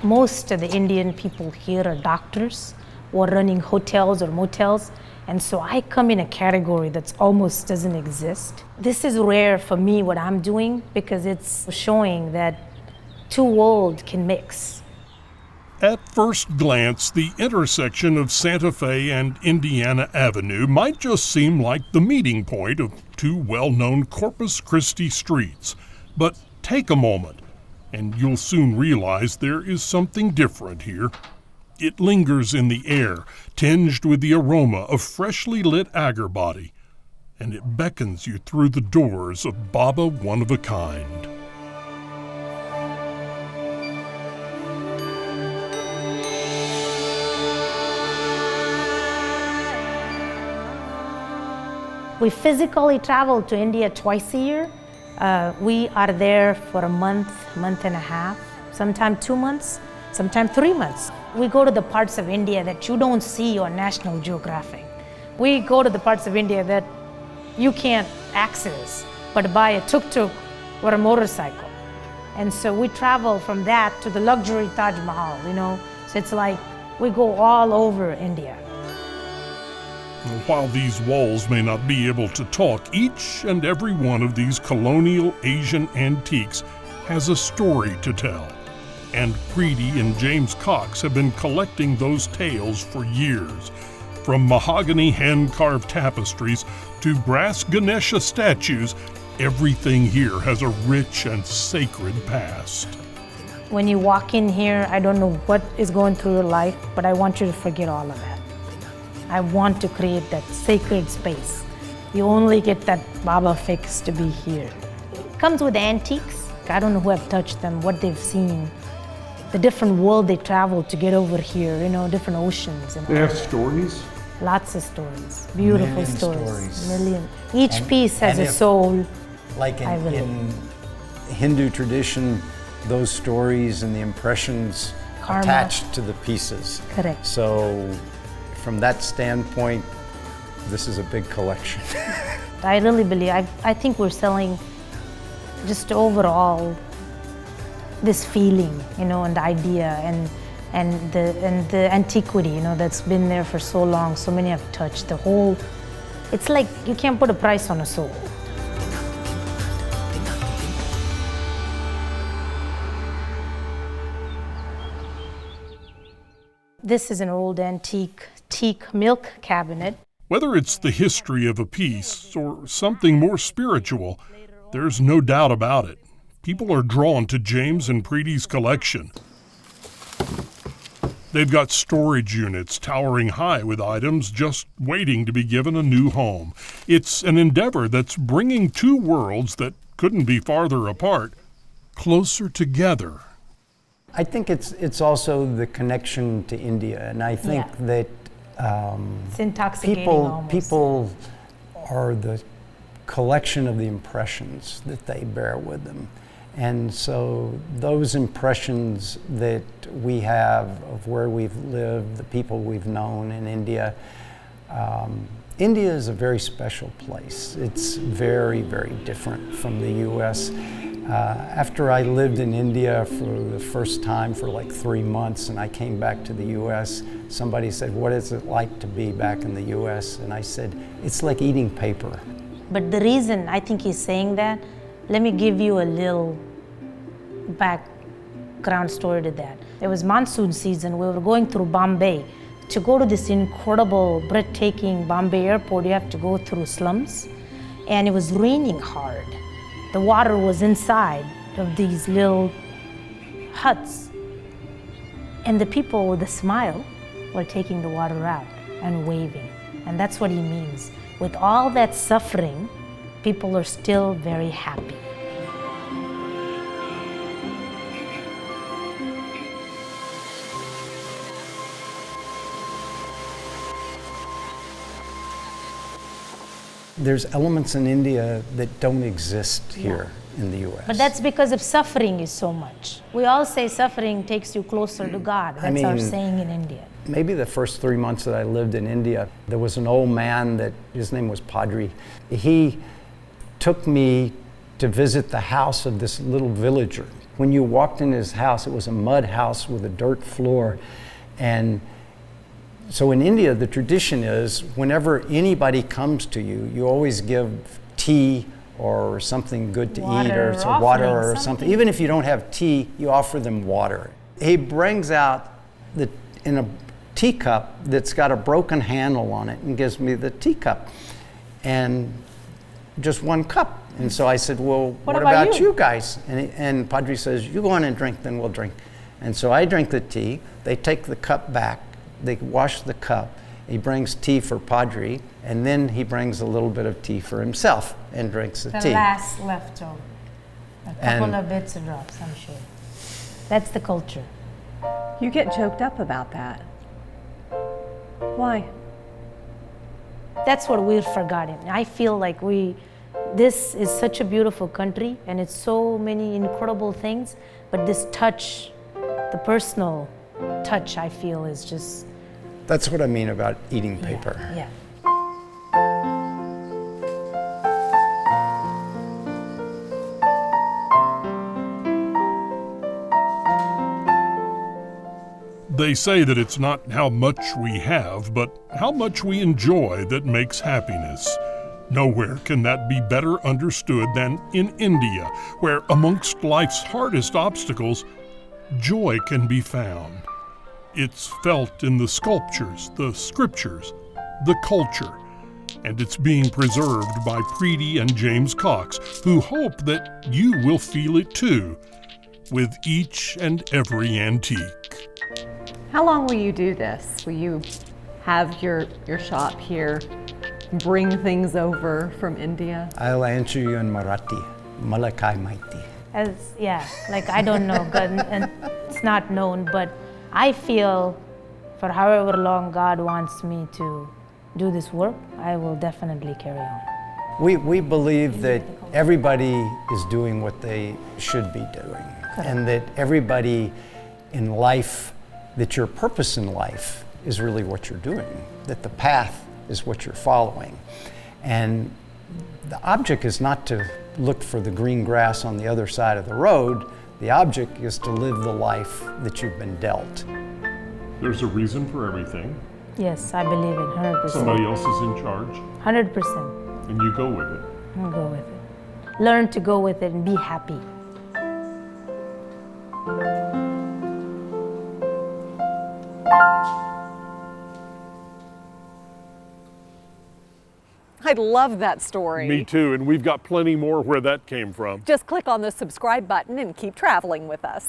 Most of the Indian people here are doctors or running hotels or motels. And so I come in a category that's almost doesn't exist. This is rare for me, what I'm doing, because it's showing that two worlds can mix. At first glance, the intersection of Santa Fe and Indiana Avenue might just seem like the meeting point of two well-known Corpus Christi streets. But take a moment, and you'll soon realize there is something different here. It lingers in the air, tinged with the aroma of freshly lit agar-body, and it beckons you through the doors of Baba One of a Kind. We physically travel to India twice a year. We are there for a month and a half, sometimes 2 months, sometimes 3 months. We go to the parts of India that you don't see on National Geographic. We go to the parts of India that you can't access but by a tuk-tuk or a motorcycle. And so we travel from that to the luxury Taj Mahal, So it's like we go all over India. While these walls may not be able to talk, each and every one of these colonial Asian antiques has a story to tell. And Priti and James Cox have been collecting those tales for years. From mahogany hand-carved tapestries to brass Ganesha statues, everything here has a rich and sacred past. When you walk in here, I don't know what is going through your life, but I want you to forget all of that. I want to create that sacred space. You only get that Baba fix to be here. It comes with antiques. I don't know who have touched them, what they've seen, the different world they travel to get over here, different oceans. They have stories? Lots of stories, beautiful stories. Million. Each piece has a soul. Like in Hindu tradition, those stories and the impressions Karma. Attached to the pieces. Correct. So from that standpoint, this is a big collection. I really believe, I think we're selling just overall this feeling, and the idea and the antiquity, that's been there for so long. So many have touched the whole. It's like you can't put a price on a soul. This is an old antique teak milk cabinet. Whether it's the history of a piece or something more spiritual, there's no doubt about it. People are drawn to James and Priti's collection. They've got storage units towering high with items just waiting to be given a new home. It's an endeavor that's bringing two worlds that couldn't be farther apart closer together. I think it's also the connection to India, and I think that it's intoxicating people are the collection of the impressions that they bear with them. And so those impressions that we have of where we've lived, the people we've known in India, India is a very special place. It's very, very different from the US. After I lived in India for the first time for like 3 months and I came back to the US, somebody said, "What is it like to be back in the US?" And I said, "It's like eating paper." But the reason I think he's saying that, let me give you a little background story to that. It was monsoon season. We were going through Bombay. To go to this incredible, breathtaking Bombay airport, you have to go through slums. And it was raining hard. The water was inside of these little huts. And the people with a smile were taking the water out and waving. And that's what he means. With all that suffering, people are still very happy. There's elements in India that don't exist here in the US. But that's because of suffering is so much. We all say suffering takes you closer to God. That's our saying in India. Maybe the first 3 months that I lived in India, there was an old man that, his name was Padri. He took me to visit the house of this little villager. When you walked in his house, it was a mud house with a dirt floor. And so in India, the tradition is whenever anybody comes to you, you always give tea or something good to eat, or some water or something. Even if you don't have tea, you offer them water. He brings out in a teacup that's got a broken handle on it and gives me the teacup. And just one cup. And so I said, well, what about you guys? And Padre says, you go on and drink, then we'll drink. And so I drink the tea. They take the cup back. They wash the cup. He brings tea for Padre, and then he brings a little bit of tea for himself and drinks the tea. The last leftover. A couple of bits of drops, I'm sure. That's the culture. You get choked up about that. Why? That's what we've forgotten. I feel like this is such a beautiful country, and it's so many incredible things, but this touch, the personal touch, I feel is just... That's what I mean about eating paper. Yeah. They say that it's not how much we have, but how much we enjoy that makes happiness. Nowhere can that be better understood than in India, where amongst life's hardest obstacles, joy can be found. It's felt in the sculptures, the scriptures, the culture, and it's being preserved by Priti and James Cox, who hope that you will feel it too, with each and every antique. How long will you do this? Will you have your shop here, bring things over from India? I'll answer you in Marathi, Malakai Maiti. I don't know, and it's not known, but I feel for however long God wants me to do this work, I will definitely carry on. We believe that everybody is doing what they should be doing. Correct. And that everybody in life, that your purpose in life is really what you're doing, that the path is what you're following. And the object is not to look for the green grass on the other side of the road. The object is to live the life that you've been dealt. There's a reason for everything. Yes, I believe it, 100%. Somebody else is in charge. 100%. And you go with it. I'll go with it. Learn to go with it and be happy. I love that story. Me too, and we've got plenty more where that came from. Just click on the subscribe button and keep traveling with us.